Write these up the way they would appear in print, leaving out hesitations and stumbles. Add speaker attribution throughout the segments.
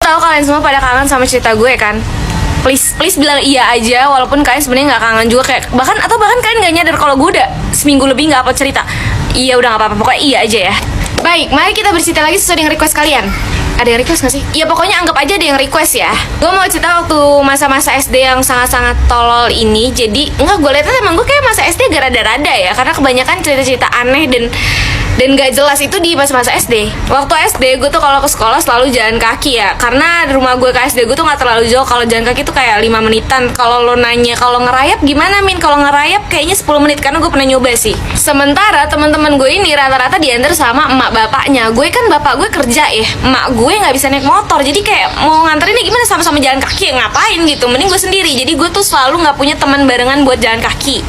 Speaker 1: tahu kalian semua pada kangen sama cerita gue kan. Please bilang iya aja, walaupun kalian sebenarnya nggak kangen juga, kayak bahkan kalian nggak nyadar kalau gue udah seminggu lebih nggak upload cerita. Iya udah nggak apa-apa, pokoknya iya aja ya. Baik, mari kita bercerita lagi sesuai dengan request kalian. Ada yang request gak sih? Ya pokoknya anggap aja ada yang request ya. Gue mau cerita waktu masa-masa SD yang sangat-sangat tolol ini. Jadi enggak, gue liatnya emang gue kayak masa SD agak rada-rada ya, karena kebanyakan cerita-cerita aneh dan gak jelas itu di masa-masa SD. Waktu SD gue tuh kalau ke sekolah selalu jalan kaki ya, karena rumah gue ke SD gue tuh gak terlalu jauh. Kalau jalan kaki tuh kayak 5 menitan. Kalau lo nanya kalau ngerayap gimana Min? Kalau ngerayap kayaknya 10 menit, karena gue pernah nyoba sih. Sementara teman-teman gue ini rata-rata diantar sama emak bapaknya. Gue kan bapak gue kerja ya, emak gue nggak bisa naik motor, jadi kayak mau nganterinnya gimana, sama-sama jalan kaki ya ngapain gitu. Mending gue sendiri. Jadi gue tuh selalu nggak punya teman barengan buat jalan kaki.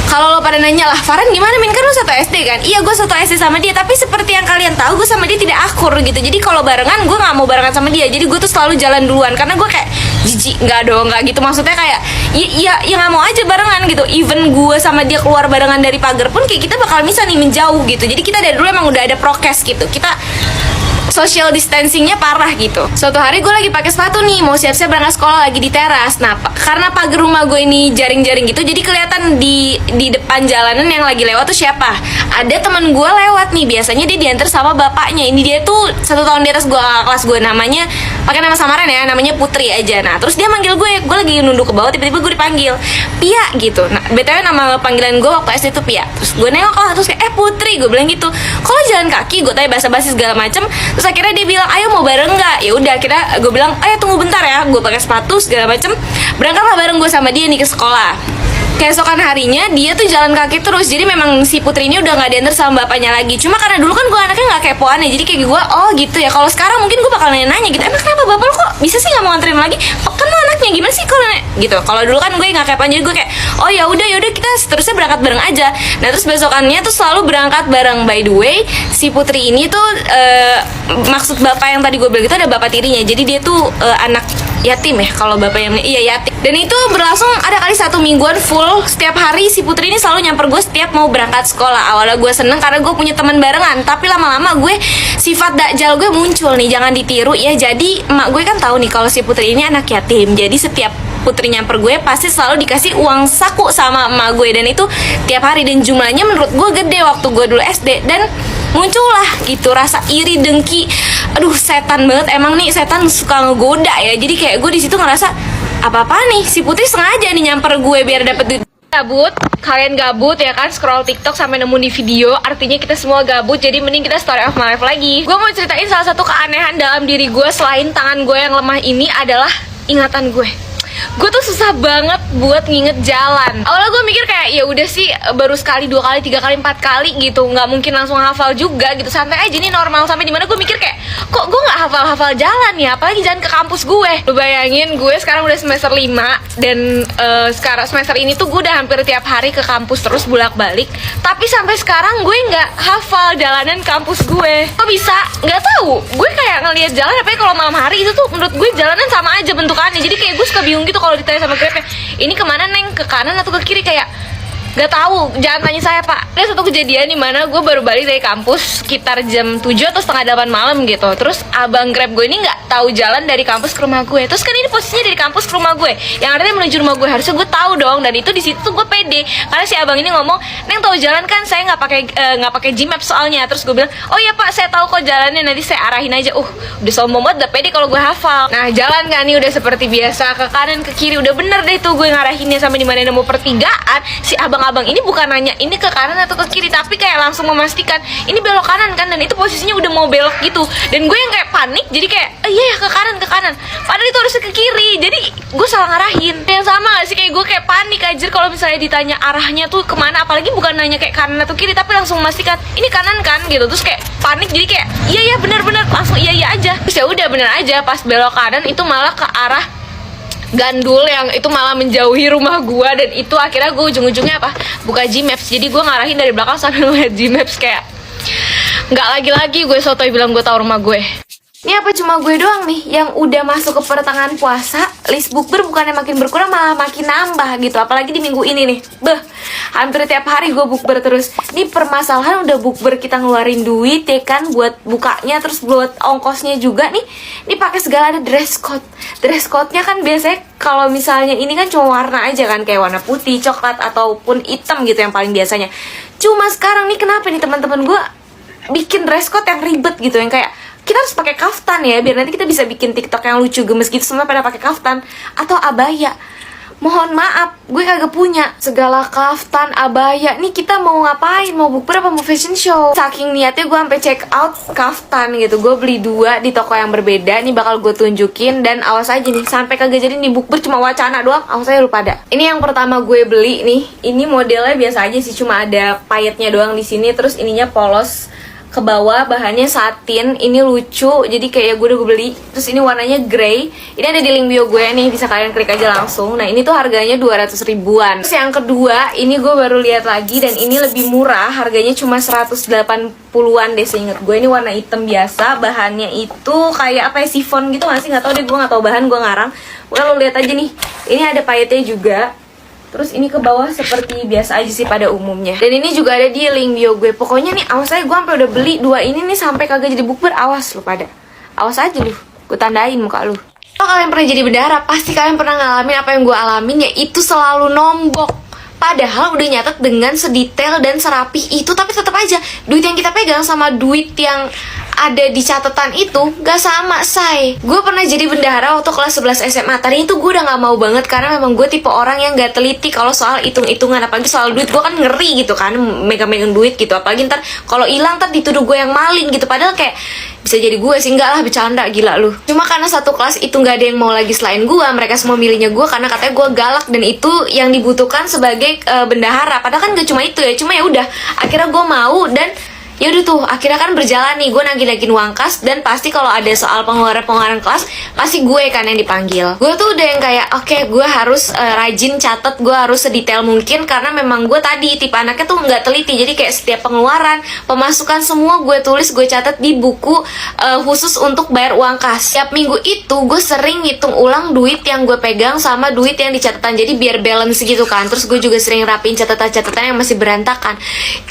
Speaker 1: Kalau lo pada nanya lah, Farhan gimana Min? Kan lo satu SD kan? Iya, gue satu SD sama dia, tapi seperti yang kalian tahu, gue sama dia tidak akur gitu. Jadi kalau barengan, gue nggak mau barengan sama dia. Jadi gue tuh selalu jalan duluan, karena gue kayak jijik, nggak dong, nggak gitu. Maksudnya kayak, ya nggak mau aja barengan gitu. Even gue sama dia keluar barengan dari pagar pun, kayak kita bakal bisa nih menjauh gitu. Jadi kita dari dulu emang udah ada prokes gitu. Kita social distancingnya parah gitu. Suatu hari gue lagi pakai sepatu nih, mau siap-siap berangkat sekolah, lagi di teras. Nah, karena pagar rumah gue ini jaring-jaring gitu, jadi kelihatan di depan jalanan yang lagi lewat tuh siapa. Ada teman gue lewat nih, biasanya dia diantar sama bapaknya. Ini dia tuh 1 tahun di atas gue, kelas gue, namanya pakai nama samaran ya, namanya Putri aja. Nah, terus dia manggil gue lagi nunduk ke bawah, tiba-tiba gue dipanggil Pia gitu. Nah, BTW nama panggilan gue waktu SD tuh Pia. Terus gue nengok lah, terus kayak Putri, gue bilang gitu. Kalau jalan kaki, gue tanya basa-basi segala macem. Terus akhirnya dia bilang, ayo mau bareng nggak? Ya udah, akhirnya gue bilang, ayo tunggu bentar ya. Gue pakai sepatu segala macem, berangkatlah bareng gue sama dia nih ke sekolah. Keesokan harinya dia tuh jalan kaki terus. Jadi memang si Putri ini udah nggak diantar sama bapaknya lagi. Cuma karena dulu kan gue anaknya nggak kepoan ya, jadi kayak gue, oh gitu ya. Kalau sekarang mungkin gue bakal nanya-nanya gitu, emang kenapa bapak lo kok bisa sih nggak mau nganterin lagi? Oh, kan lo anaknya, gimana sih kalau gitu? Kalau dulu kan gue nggak kepoan, jadi gue kayak, oh ya udah kita seterusnya berangkat bareng aja. Nah terus besokannya tuh selalu berangkat bareng. By the way, si Putri ini tuh maksud bapak yang tadi gue bilang itu ada bapak tirinya. Jadi dia tuh anak yatim ya, kalau bapak yang yatim. Dan itu berlangsung ada kali 1 mingguan full. Setiap hari si Putri ini selalu nyamper gue setiap mau berangkat sekolah. Awalnya gue seneng karena gue punya teman barengan, tapi lama-lama gue sifat dakjal gue muncul nih, jangan ditiru ya. Jadi emak gue kan tahu nih kalau si Putri ini anak yatim. Jadi setiap Putri nyamper gue pasti selalu dikasih uang saku sama emak gue, dan itu tiap hari. Dan jumlahnya menurut gue gede waktu gue dulu SD. Dan muncullah gitu rasa iri, dengki. Aduh, setan banget emang nih, setan suka ngegoda ya. Jadi kayak gue di situ ngerasa, apa nih, si Putri sengaja nih nyamper gue biar dapet duit. Kalian gabut ya kan, scroll TikTok sampai nemu di video, artinya kita semua gabut. Jadi mending kita story of my life lagi. Gue mau ceritain salah satu keanehan dalam diri gue selain tangan gue yang lemah ini adalah ingatan gue. Gue tuh susah banget buat nginget jalan. Awalnya gue mikir kayak ya udah sih, baru sekali, 2 kali, 3 kali, 4 kali gitu, nggak mungkin langsung hafal juga gitu, santai aja nih, normal. Sampai dimana gue mikir kayak, kok gue nggak hafal jalan ya, apalagi jalan ke kampus gue. Lu bayangin, gue sekarang udah semester 5 dan sekarang semester ini tuh gue udah hampir tiap hari ke kampus terus bolak-balik, tapi sampai sekarang gue nggak hafal jalanan kampus gue. Kok bisa? Nggak tahu. Gue kayak ngelihat jalan, tapi kalau malam hari itu tuh menurut gue jalanan sama aja bentukannya. Jadi kayak gue suka bingung gitu kalau ditanya sama Grabnya, ini kemana Neng, ke kanan atau ke kiri, kayak gak tahu, jangan tanya saya Pak. Ada satu kejadian di mana gue baru balik dari kampus sekitar jam 7 atau setengah 8 malam gitu. Terus abang Grab gue ini nggak tahu jalan dari kampus ke rumah gue. Terus kan ini posisinya dari kampus ke rumah gue, yang artinya menuju rumah gue, harusnya gue tahu dong. Dan itu di situ tuh gue pede karena si abang ini ngomong, Neng tahu jalan kan, saya nggak pakai Gmap soalnya. Terus gue bilang, oh iya Pak, saya tahu kok jalannya, nanti saya arahin aja. Udah sombong banget, udah pede kalau gue hafal. Nah jalan kan nih udah seperti biasa, ke kanan ke kiri udah bener deh tuh gue ngarahinnya. Sampai dimana nemu pertigaan, si abang ini bukan nanya ini ke kanan atau ke kiri, tapi kayak langsung memastikan ini belok kanan kan. Dan itu posisinya udah mau belok gitu, dan gue yang kayak panik, jadi kayak iya ya ke kanan, padahal itu harusnya ke kiri. Jadi gue salah ngarahin. Yang sama gak sih, kayak gue kayak panik aja kalau misalnya ditanya arahnya tuh kemana, apalagi bukan nanya kayak kanan atau kiri, tapi langsung memastikan ini kanan kan gitu. Terus kayak panik, jadi kayak iya benar langsung iya aja. Terus ya udah bener aja, pas belok kanan itu malah ke arah gandul yang itu malah menjauhi rumah gua. Dan itu akhirnya gue ujung-ujungnya apa, buka Gmaps. Jadi gue ngarahin dari belakang sambil ngeliat Gmaps, kayak nggak lagi gue sotoy bilang gue tahu rumah gue. Ini apa cuma gue doang nih yang udah masuk ke pertengahan puasa, list bukber bukannya makin berkurang malah makin nambah gitu. Apalagi di minggu ini nih. Hampir tiap hari gue bukber terus. Ini permasalahan udah bukber kita ngeluarin duit ya kan buat bukanya, terus buat ongkosnya juga nih. Ini pakai segala ada dress code. Dress code-nya kan biasanya kalau misalnya ini kan cuma warna aja kan, kayak warna putih, coklat ataupun hitam gitu yang paling biasanya. Cuma sekarang nih kenapa nih teman-teman gue bikin dress code yang ribet gitu, yang kayak kita harus pakai kaftan ya biar nanti kita bisa bikin TikTok yang lucu gemes gitu, semua pada pakai kaftan atau abaya. Mohon maaf, gue kagak punya segala kaftan, abaya. Nih kita mau ngapain? Mau bukber apa mau fashion show? Saking niatnya gue sampai check out kaftan gitu. Gue beli 2 di toko yang berbeda. Nih bakal gue tunjukin, dan awas aja nih sampai kagak jadi nih bukber cuma wacana doang. Awas aja lu pada. Ini yang pertama gue beli nih. Ini modelnya biasa aja sih, cuma ada payetnya doang di sini. Terus ininya polos ke bawah, bahannya satin. Ini lucu, jadi kayak gue udah beli. Terus ini warnanya grey. Ini ada di link bio gue nih, bisa kalian klik aja langsung. Nah ini tuh harganya 200 ribuan. Terus yang kedua, ini gue baru lihat lagi dan ini lebih murah, harganya cuma 180-an deh seinget gue. Ini warna hitam biasa, bahannya itu kayak apa ya, chiffon gitu gak sih? Gak tau deh, gue gak tau bahan, gue ngarang. Udah lo lihat aja nih, ini ada payetnya juga. Terus ini ke bawah seperti biasa aja sih pada umumnya. Dan ini juga ada di link bio gue. Pokoknya nih awas aja, gue sampai udah beli 2 ini nih sampai kagak jadi bukber. Awas lu pada. Awas aja lu. Gue tandain muka lu. Kalau kalian pernah jadi bendahara, pasti kalian pernah ngalamin apa yang gue alamin, yaitu selalu nombok. Padahal udah nyatet dengan sedetail dan serapih itu, tapi tetap aja duit yang kita pegang sama duit yang ada di catatan itu gak sama, say. Gue pernah jadi bendahara waktu kelas 11 SMA. Tadi itu gue udah gak mau banget karena memang gue tipe orang yang gak teliti kalau soal hitung-hitungan, apalagi soal duit. Gue kan ngeri gitu kan, megang-megang duit gitu. Apalagi ntar kalau hilang ntar dituduh gue yang maling gitu. Padahal kayak bisa jadi gue sih, enggak lah, bercanda, gila lu. Cuma karena satu kelas itu gak ada yang mau lagi selain gue, mereka semua milihnya gue karena katanya gue galak dan itu yang dibutuhkan sebagai bendahara. Padahal kan gak cuma itu ya, cuma ya udah akhirnya gue mau. Dan ya udah tuh akhirnya kan berjalan nih, gue nagih-nagihin uang kas. Dan pasti kalau ada soal pengeluaran kelas pasti gue kan yang dipanggil. Gue tuh udah yang kayak oke, gue harus rajin catet, gue harus sedetail mungkin karena memang gue tadi tipe anaknya tuh nggak teliti. Jadi kayak setiap pengeluaran, pemasukan semua gue tulis, gue catat di buku khusus untuk bayar uang kas. Tiap minggu itu gue sering ngitung ulang duit yang gue pegang sama duit yang di catatan, jadi biar balance gitu kan. Terus gue juga sering rapiin catatan-catatan yang masih berantakan.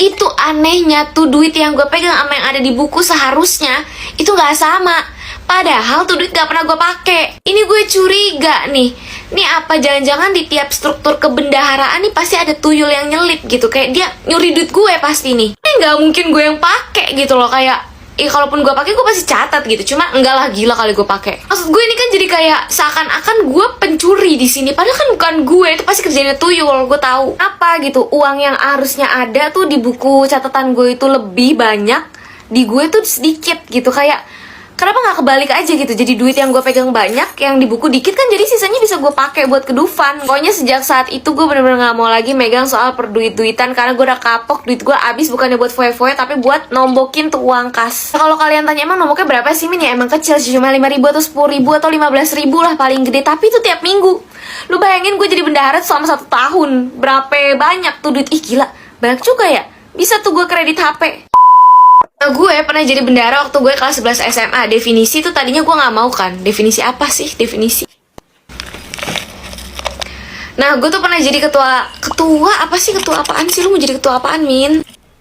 Speaker 1: Itu anehnya tuh, duit yang gue pegang sama yang ada di buku seharusnya itu nggak sama. Padahal tuh duit gak pernah gue pakai. Ini gue curiga nih. Nih apa jangan-jangan di tiap struktur kebendaharaan nih pasti ada tuyul yang nyelip gitu. Kayak dia nyuri duit gue pasti nih. Ini nggak mungkin gue yang pakai gitu loh. Kayak kalaupun gue pakai gue pasti catat gitu. Cuma enggak lah, gila kali gue pakai. Maksud gue ini kan jadi kayak seakan-akan gue pencuri di sini. Padahal kan bukan gue, itu pasti kerjanya tuyul. Gue tahu apa gitu. Uang yang harusnya ada tuh di buku catatan gue itu lebih banyak, di gue tuh sedikit gitu. Kayak kenapa nggak kebalik aja gitu? Jadi duit yang gue pegang banyak, yang di buku dikit kan, jadi sisanya bisa gue pakai buat ke Dufan. Pokoknya sejak saat itu gue bener-bener nggak mau lagi megang soal perduit-duitan karena gue udah kapok. Duit gue habis bukannya buat foya-foya tapi buat nombokin tuh uang kas. Nah, kalau kalian tanya emang nomboknya berapa sih, Min? Ya emang kecil sih, cuma 5.000 atau 10.000 atau 15.000 lah paling gede. Tapi itu tiap minggu. Lu bayangin gue jadi bendahara selama 1 tahun, berapa banyak tuh duit. Ih gila, banyak juga ya. Bisa tuh gue kredit HP. Nah, gue pernah jadi bendahara waktu gue kelas 11 SMA. Definisi tuh tadinya gue gak mau kan. Definisi apa sih? Definisi. Nah, gue tuh pernah jadi ketua apa sih? Ketua apaan sih? Lu mau jadi ketua apaan, Min?